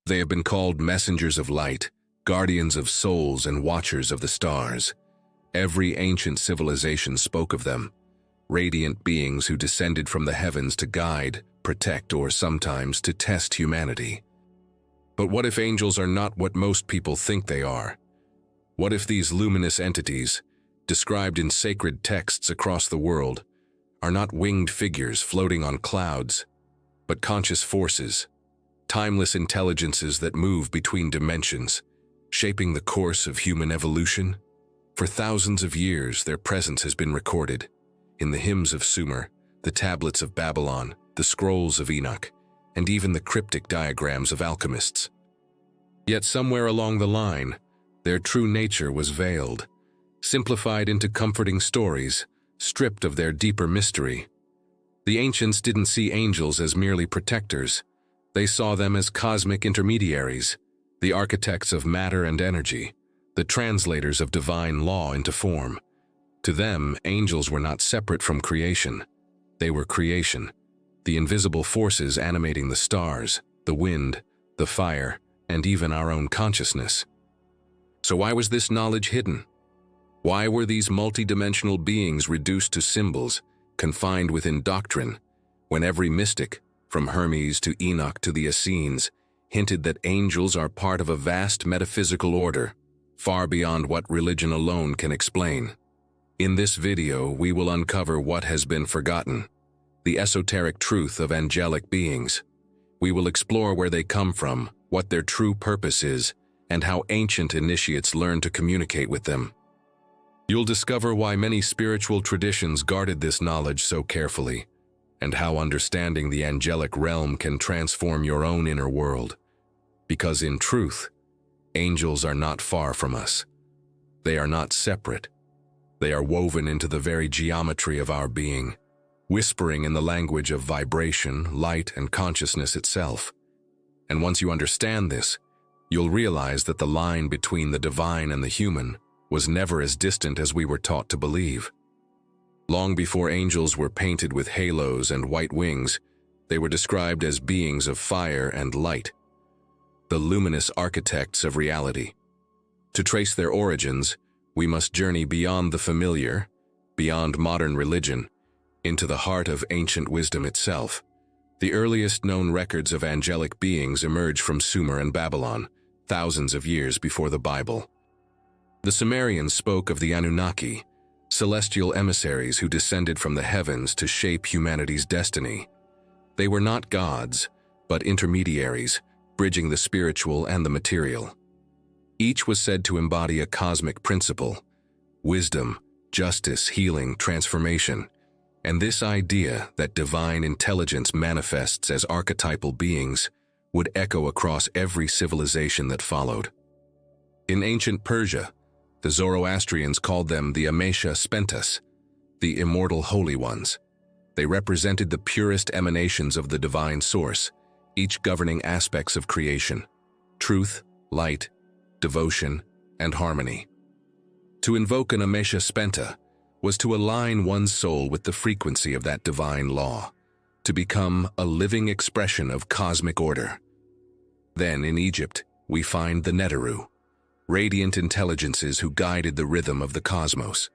They have been called messengers of light, guardians of souls and watchers of the stars. Every ancient civilization spoke of them, radiant beings who descended from the heavens to guide, protect, or sometimes to test humanity. But what if angels are not what most people think they are? What if these luminous entities, described in sacred texts across the world, are not winged figures floating on clouds, but conscious forces, timeless intelligences that move between dimensions, shaping the course of human evolution? For thousands of years, their presence has been recorded in the hymns of Sumer, the tablets of Babylon, the scrolls of Enoch, and even the cryptic diagrams of alchemists. Yet somewhere along the line, their true nature was veiled, simplified into comforting stories, stripped of their deeper mystery. The ancients didn't see angels as merely protectors. They saw them as cosmic intermediaries, the architects of matter and energy, the translators of divine law into form. To them, angels were not separate from creation. They were creation, the invisible forces animating the stars, the wind, the fire, and even our own consciousness. So why was this knowledge hidden? Why were these multidimensional beings reduced to symbols, confined within doctrine, when every mystic, from Hermes to Enoch to the Essenes, hinted that angels are part of a vast metaphysical order, far beyond what religion alone can explain? In this video, we will uncover what has been forgotten, the esoteric truth of angelic beings. We will explore where they come from, what their true purpose is, and how ancient initiates learned to communicate with them. You'll discover why many spiritual traditions guarded this knowledge so carefully, and how understanding the angelic realm can transform your own inner world. Because in truth, angels are not far from us. They are not separate. They are woven into the very geometry of our being, whispering in the language of vibration, light, and consciousness itself. And once you understand this, you'll realize that the line between the divine and the human was never as distant as we were taught to believe. Long before angels were painted with halos and white wings, they were described as beings of fire and light, the luminous architects of reality. To trace their origins, we must journey beyond the familiar, beyond modern religion, into the heart of ancient wisdom itself. The earliest known records of angelic beings emerge from Sumer and Babylon, thousands of years before the Bible. The Sumerians spoke of the Anunnaki, celestial emissaries who descended from the heavens to shape humanity's destiny. They were not gods, but intermediaries, bridging the spiritual and the material. Each was said to embody a cosmic principle: wisdom, justice, healing, transformation. And this idea that divine intelligence manifests as archetypal beings would echo across every civilization that followed. In ancient Persia, the Zoroastrians called them the Amesha Spentas, the immortal holy ones. They represented the purest emanations of the divine source, each governing aspects of creation: truth, light, devotion, and harmony. To invoke an Amesha Spenta was to align one's soul with the frequency of that divine law, to become a living expression of cosmic order. Then in Egypt, we find the Neteru, radiant intelligences who guided the rhythm of the cosmos.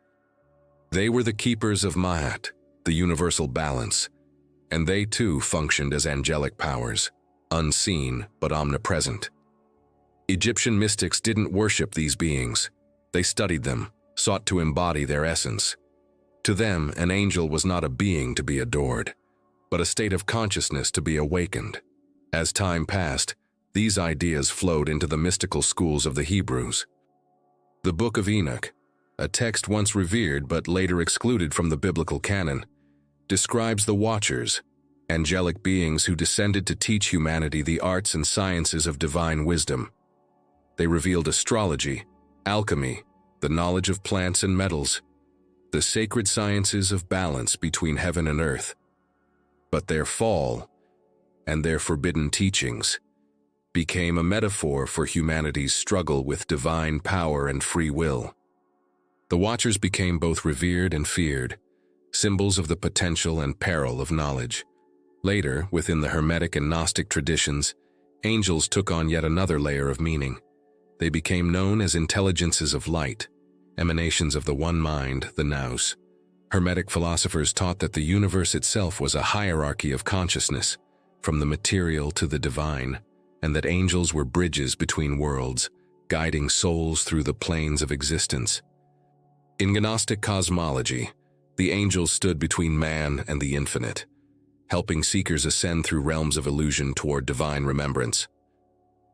They were the keepers of Ma'at, the universal balance, and they too functioned as angelic powers, unseen but omnipresent. Egyptian mystics didn't worship these beings. They studied them, sought to embody their essence. To them, an angel was not a being to be adored, but a state of consciousness to be awakened. As time passed, these ideas flowed into the mystical schools of the Hebrews. The Book of Enoch, a text once revered but later excluded from the biblical canon, describes the Watchers, angelic beings who descended to teach humanity the arts and sciences of divine wisdom. They revealed astrology, alchemy, the knowledge of plants and metals, the sacred sciences of balance between heaven and earth. But their fall, and their forbidden teachings, became a metaphor for humanity's struggle with divine power and free will. The Watchers became both revered and feared, symbols of the potential and peril of knowledge. Later, within the Hermetic and Gnostic traditions, Angels took on yet another layer of meaning. They became known as intelligences of light, emanations of the one mind, the nous. Hermetic philosophers taught that the universe itself was a hierarchy of consciousness, from the material to the divine, and that angels were bridges between worlds, guiding souls through the planes of existence. In Gnostic cosmology, the angels stood between man and the infinite, helping seekers ascend through realms of illusion toward divine remembrance.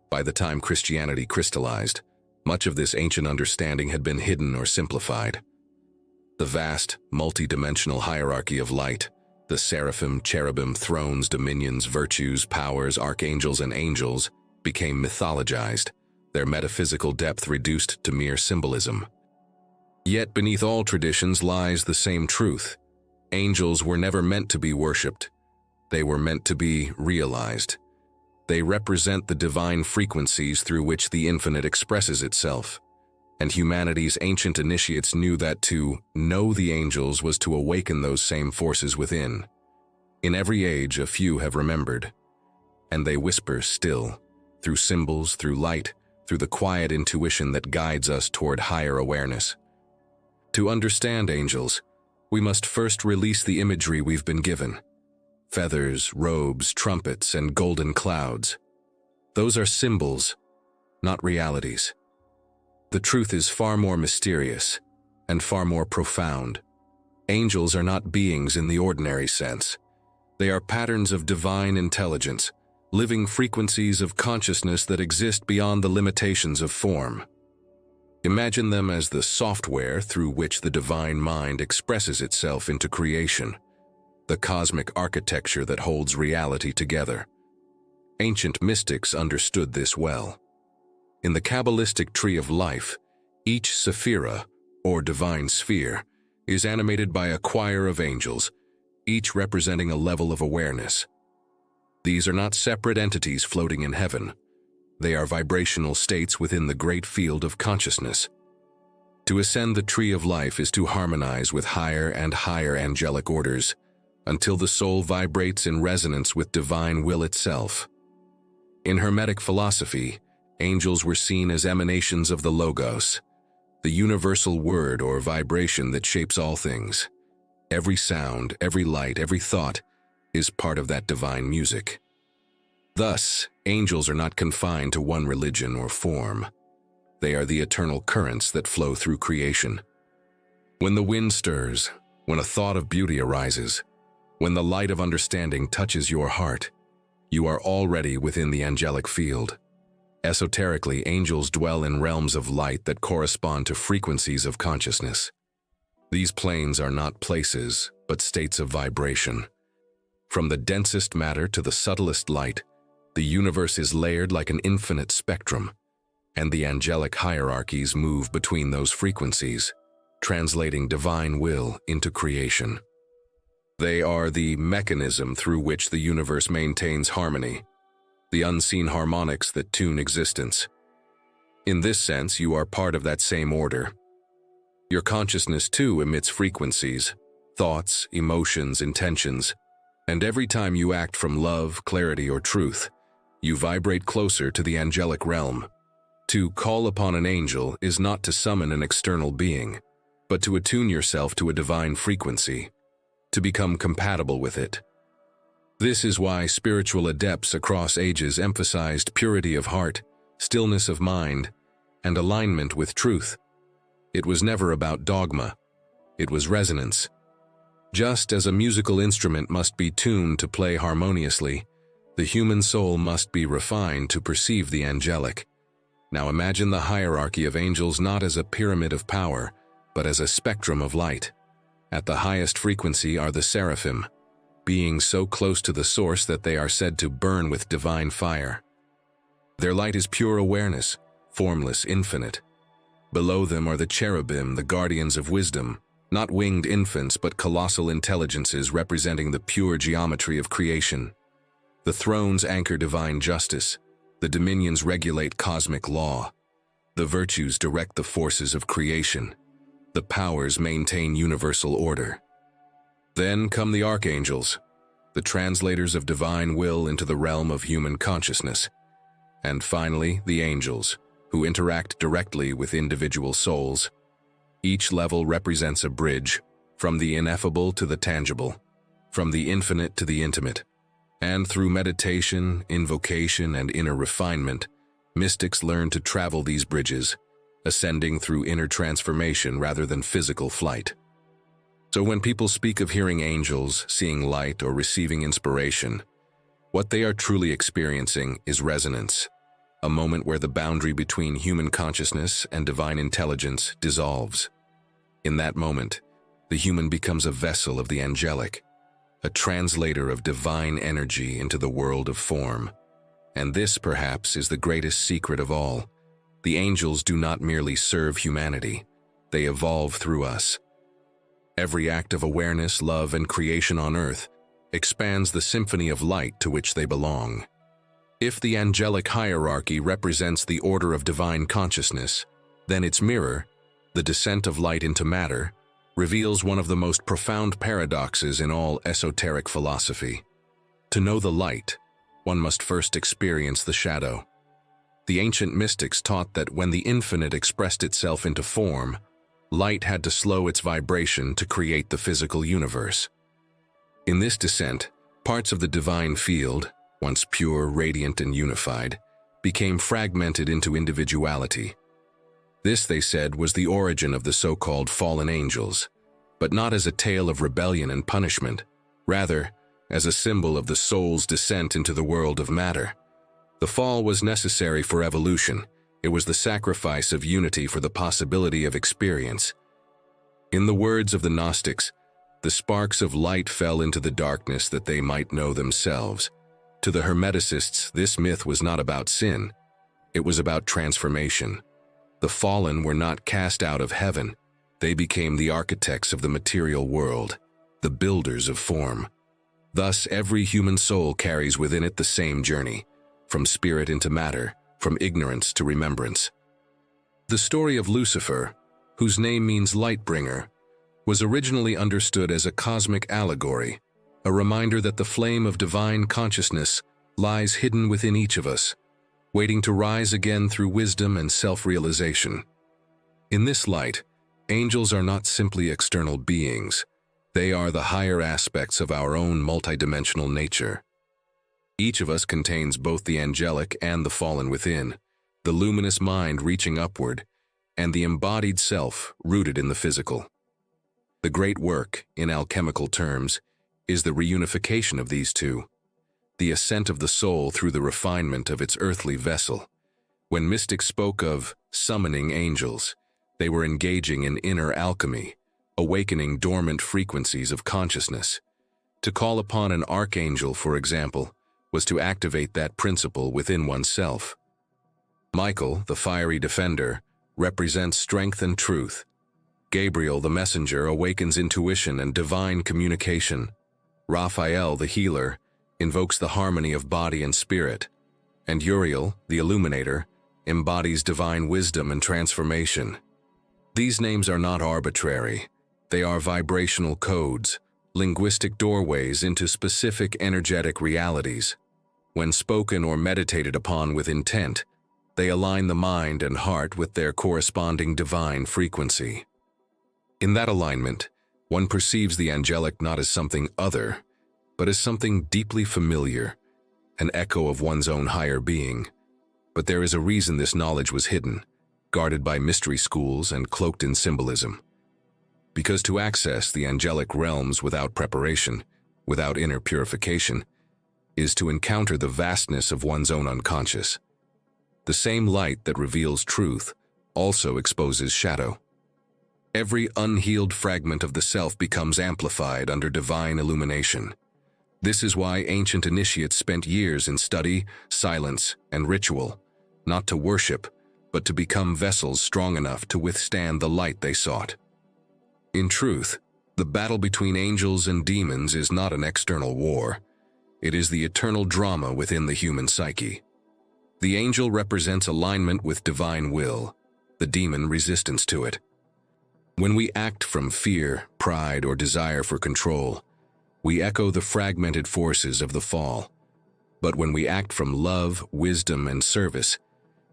By the time Christianity crystallized, much of this ancient understanding had been hidden or simplified. The vast, multi-dimensional hierarchy of light, the seraphim, cherubim, thrones, dominions, virtues, powers, archangels, and angels, became mythologized, their metaphysical depth reduced to mere symbolism. Yet beneath all traditions lies the same truth. Angels were never meant to be worshipped. They were meant to be realized. They represent the divine frequencies through which the infinite expresses itself. And humanity's ancient initiates knew that to know the angels was to awaken those same forces within. In every age, a few have remembered. And they whisper still, through symbols, through light, through the quiet intuition that guides us toward higher awareness. To understand angels, we must first release the imagery we've been given. Feathers, robes, trumpets, and golden clouds. Those are symbols, not realities. The truth is far more mysterious and far more profound. Angels are not beings in the ordinary sense. They are patterns of divine intelligence, living frequencies of consciousness that exist beyond the limitations of form. Imagine them as the software through which the divine mind expresses itself into creation, the cosmic architecture that holds reality together. Ancient mystics understood this well. In the Kabbalistic tree of life, each sephira, or divine sphere, is animated by a choir of angels, each representing a level of awareness. These are not separate entities floating in heaven. They are vibrational states within the great field of consciousness. To ascend the tree of life is to harmonize with higher and higher angelic orders, until the soul vibrates in resonance with divine will itself. In Hermetic philosophy, angels were seen as emanations of the Logos, the universal word or vibration that shapes all things. Every sound, every light, every thought is part of that divine music. Thus, angels are not confined to one religion or form. They are the eternal currents that flow through creation. When the wind stirs, when a thought of beauty arises, when the light of understanding touches your heart, you are already within the angelic field. Esoterically, angels dwell in realms of light that correspond to frequencies of consciousness. These planes are not places, but states of vibration. From the densest matter to the subtlest light, the universe is layered like an infinite spectrum, and the angelic hierarchies move between those frequencies, translating divine will into creation. They are the mechanism through which the universe maintains harmony, the unseen harmonics that tune existence. In this sense, you are part of that same order. Your consciousness too emits frequencies, thoughts, emotions, intentions, and every time you act from love, clarity, or truth, you vibrate closer to the angelic realm. To call upon an angel is not to summon an external being, but to attune yourself to a divine frequency, to become compatible with it. This is why spiritual adepts across ages emphasized purity of heart, stillness of mind, and alignment with truth. It was never about dogma. It was resonance. Just as a musical instrument must be tuned to play harmoniously, the human soul must be refined to perceive the angelic. Now imagine the hierarchy of angels not as a pyramid of power, but as a spectrum of light. At the highest frequency are the seraphim, beings so close to the source that they are said to burn with divine fire. Their light is pure awareness, formless, infinite. Below them are the cherubim, the guardians of wisdom, not winged infants but colossal intelligences representing the pure geometry of creation. The thrones anchor divine justice, the dominions regulate cosmic law, the virtues direct the forces of creation, the powers maintain universal order. Then come the archangels, the translators of divine will into the realm of human consciousness. And finally, the angels, who interact directly with individual souls. Each level represents a bridge, from the ineffable to the tangible, from the infinite to the intimate. And through meditation, invocation, and inner refinement, mystics learn to travel these bridges, ascending through inner transformation rather than physical flight. So when people speak of hearing angels, seeing light, or receiving inspiration, what they are truly experiencing is resonance, a moment where the boundary between human consciousness and divine intelligence dissolves. In that moment, the human becomes a vessel of the angelic, a translator of divine energy into the world of form. And this, perhaps, is the greatest secret of all. The angels do not merely serve humanity, they evolve through us. Every act of awareness, love, and creation on earth expands the symphony of light to which they belong. If the angelic hierarchy represents the order of divine consciousness, then its mirror, the descent of light into matter, reveals one of the most profound paradoxes in all esoteric philosophy. To know the light, one must first experience the shadow. The ancient mystics taught that when the infinite expressed itself into form, light had to slow its vibration to create the physical universe. In this descent, parts of the divine field, once pure, radiant, and unified, became fragmented into individuality. This, they said, was the origin of the so-called fallen angels, but not as a tale of rebellion and punishment, rather, as a symbol of the soul's descent into the world of matter. The fall was necessary for evolution. It was the sacrifice of unity for the possibility of experience. In the words of the Gnostics, the sparks of light fell into the darkness that they might know themselves. To the Hermeticists, this myth was not about sin. It was about transformation. The fallen were not cast out of heaven. They became the architects of the material world, the builders of form. Thus, every human soul carries within it the same journey, from spirit into matter, from ignorance to remembrance. The story of Lucifer, whose name means light-bringer, was originally understood as a cosmic allegory, a reminder that the flame of divine consciousness lies hidden within each of us, waiting to rise again through wisdom and self-realization. In this light, angels are not simply external beings. They are the higher aspects of our own multidimensional nature. Each of us contains both the angelic and the fallen within, the luminous mind reaching upward, and the embodied self rooted in the physical. The great work, in alchemical terms, is the reunification of these two, the ascent of the soul through the refinement of its earthly vessel. When mystics spoke of summoning angels, they were engaging in inner alchemy, awakening dormant frequencies of consciousness. To call upon an archangel, for example, was to activate that principle within oneself. Michael, the fiery defender, represents strength and truth. Gabriel, the messenger, awakens intuition and divine communication. Raphael, the healer, invokes the harmony of body and spirit. And Uriel, the illuminator, embodies divine wisdom and transformation. These names are not arbitrary. They are vibrational codes, linguistic doorways into specific energetic realities. When spoken or meditated upon with intent, they align the mind and heart with their corresponding divine frequency. In that alignment, one perceives the angelic not as something other, but as something deeply familiar, an echo of one's own higher being. But there is a reason this knowledge was hidden, guarded by mystery schools and cloaked in symbolism. Because to access the angelic realms without preparation, without inner purification, is to encounter the vastness of one's own unconscious. The same light that reveals truth also exposes shadow. Every unhealed fragment of the self becomes amplified under divine illumination. This is why ancient initiates spent years in study, silence, and ritual, not to worship, but to become vessels strong enough to withstand the light they sought. In truth, the battle between angels and demons is not an external war. It is the eternal drama within the human psyche. The angel represents alignment with divine will, the demon resistance to it. When we act from fear, pride, or desire for control, we echo the fragmented forces of the fall. But when we act from love, wisdom, and service,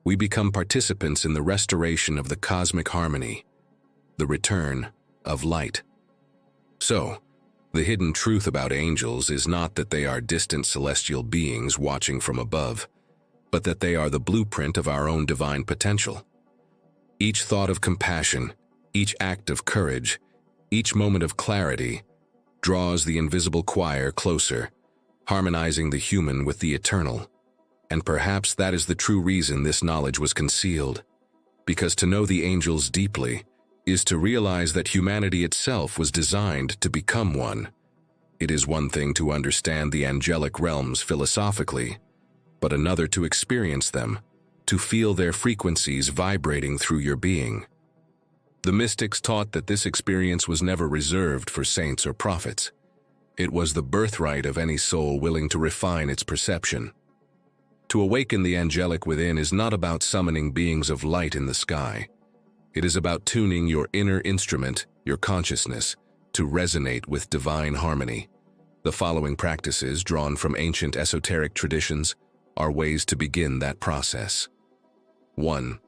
we become participants in the restoration of the cosmic harmony, the return of light. So, the hidden truth about angels is not that they are distant celestial beings watching from above, but that they are the blueprint of our own divine potential. Each thought of compassion, each act of courage, each moment of clarity draws the invisible choir closer, harmonizing the human with the eternal. And perhaps that is the true reason this knowledge was concealed, because to know the angels deeply is to realize that humanity itself was designed to become one. It is one thing to understand the angelic realms philosophically, but another to experience them, to feel their frequencies vibrating through your being. The mystics taught that this experience was never reserved for saints or prophets. It was the birthright of any soul willing to refine its perception. To awaken the angelic within is not about summoning beings of light in the sky. It is about tuning your inner instrument, your consciousness, to resonate with divine harmony. The following practices, drawn from ancient esoteric traditions, are ways to begin that process. 1.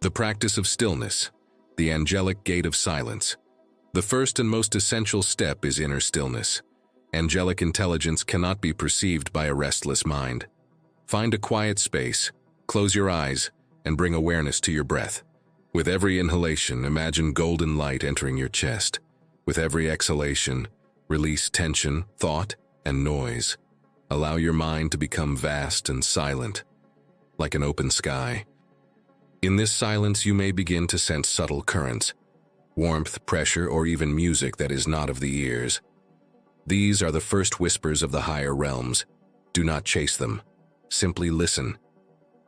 The practice of stillness, the angelic gate of silence. The first and most essential step is inner stillness. Angelic intelligence cannot be perceived by a restless mind. Find a quiet space, close your eyes, and bring awareness to your breath. With every inhalation, imagine golden light entering your chest. With every exhalation, release tension, thought, and noise. Allow your mind to become vast and silent, like an open sky. In this silence, you may begin to sense subtle currents, warmth, pressure, or even music that is not of the ears. These are the first whispers of the higher realms. Do not chase them. Simply listen.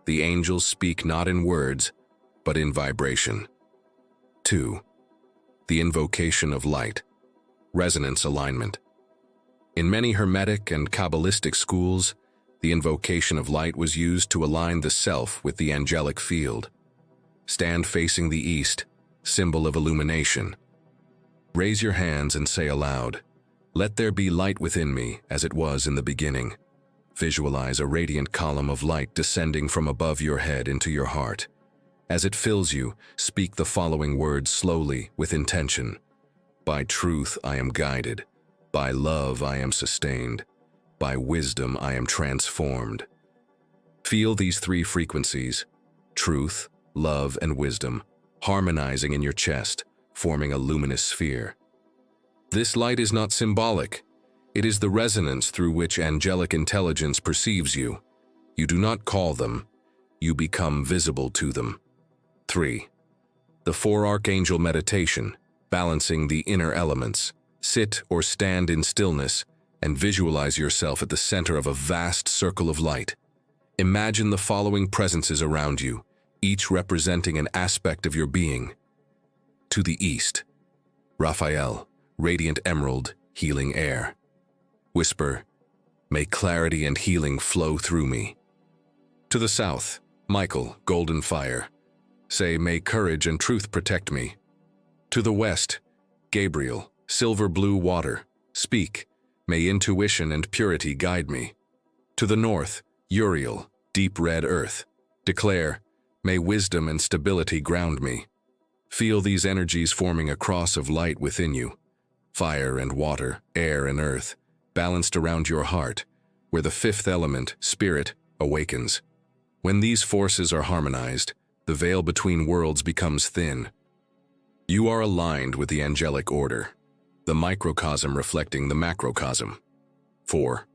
The angels speak not in words, but in vibration. 2. The invocation of light, resonance alignment. In many Hermetic and Kabbalistic schools, the invocation of light was used to align the self with the angelic field. Stand facing the east, symbol of illumination. Raise your hands and say aloud, "Let there be light within me as it was in the beginning." Visualize a radiant column of light descending from above your head into your heart. As it fills you, speak the following words slowly with intention. By truth I am guided. By love I am sustained. By wisdom I am transformed. Feel these three frequencies, truth, love, and wisdom, harmonizing in your chest, forming a luminous sphere. This light is not symbolic. It is the resonance through which angelic intelligence perceives you. You do not call them. You become visible to them. 3. The Four Archangel Meditation, balancing the inner elements. Sit or stand in stillness and visualize yourself at the center of a vast circle of light. Imagine the following presences around you, each representing an aspect of your being. To the east, Raphael, radiant emerald, healing air. Whisper, "May clarity and healing flow through me." To the south, Michael, golden fire. Say, "May courage and truth protect me." To the west, Gabriel, silver blue water. Speak, "May intuition and purity guide me." To the north, Uriel, deep red earth. Declare, "May wisdom and stability ground me." Feel these energies forming a cross of light within you. Fire and water, air and earth, balanced around your heart, where the fifth element, spirit, awakens. When these forces are harmonized, the veil between worlds becomes thin. You are aligned with the angelic order, the microcosm reflecting the macrocosm. 4.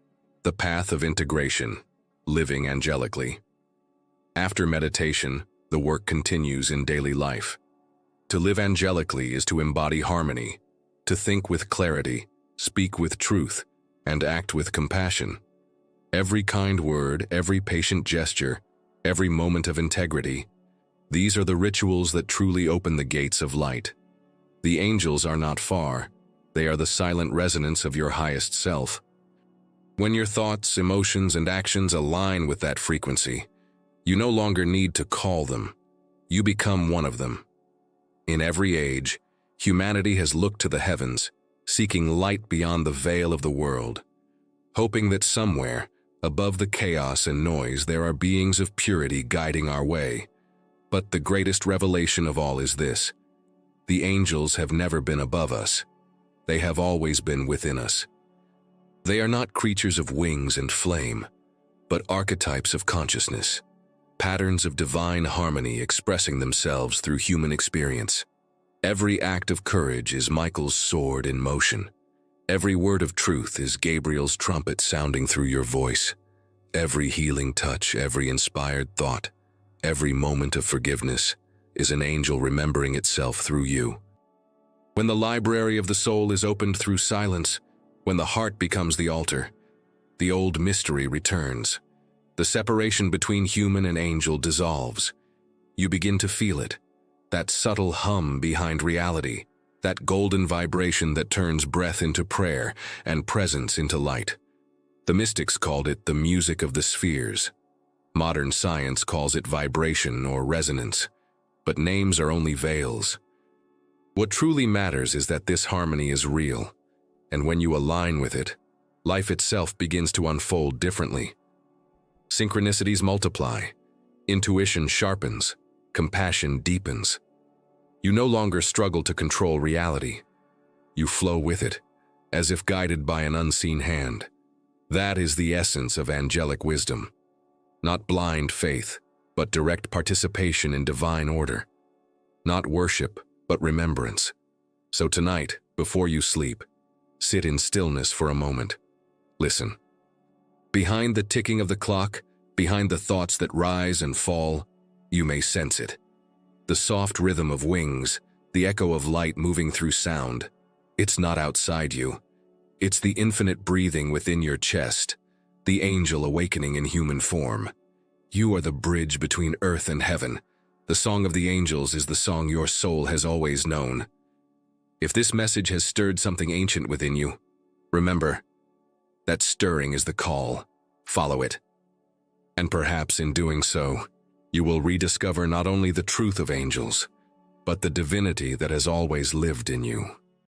The path of integration, living angelically. After meditation, the work continues in daily life. To live angelically is to embody harmony, to think with clarity, speak with truth, and act with compassion. Every kind word, every patient gesture, every moment of integrity, these are the rituals that truly open the gates of light. The angels are not far. They are the silent resonance of your highest self. When your thoughts, emotions, and actions align with that frequency, you no longer need to call them. You become one of them. In every age, humanity has looked to the heavens, seeking light beyond the veil of the world, hoping that somewhere, Above the chaos and noise, there are beings of purity guiding our way. But the greatest revelation of all is this: the angels have never been above us. They have always been within us. They are not creatures of wings and flame, but archetypes of consciousness, patterns of divine harmony expressing themselves through human experience. Every act of courage is Michael's sword in motion. Every word of truth is Gabriel's trumpet sounding through your voice. Every healing touch, every inspired thought, every moment of forgiveness is an angel remembering itself through you. When the library of the soul is opened through silence, when the heart becomes the altar, the old mystery returns. The separation between human and angel dissolves. You begin to feel it, that subtle hum behind reality, that golden vibration that turns breath into prayer and presence into light. The mystics called it the music of the spheres. Modern science calls it vibration or resonance, but names are only veils. What truly matters is that this harmony is real, and when you align with it, life itself begins to unfold differently. Synchronicities multiply, intuition sharpens, compassion deepens. You no longer struggle to control reality. You flow with it, as if guided by an unseen hand. That is the essence of angelic wisdom. Not blind faith, but direct participation in divine order. Not worship, but remembrance. So tonight, before you sleep, sit in stillness for a moment. Listen. Behind the ticking of the clock, behind the thoughts that rise and fall, you may sense it. The soft rhythm of wings, the echo of light moving through sound. It's not outside you. It's the infinite breathing within your chest, the angel awakening in human form. You are the bridge between earth and heaven. The song of the angels is the song your soul has always known. If this message has stirred something ancient within you, remember, that stirring is the call. Follow it. And perhaps in doing so, you will rediscover not only the truth of angels, but the divinity that has always lived in you.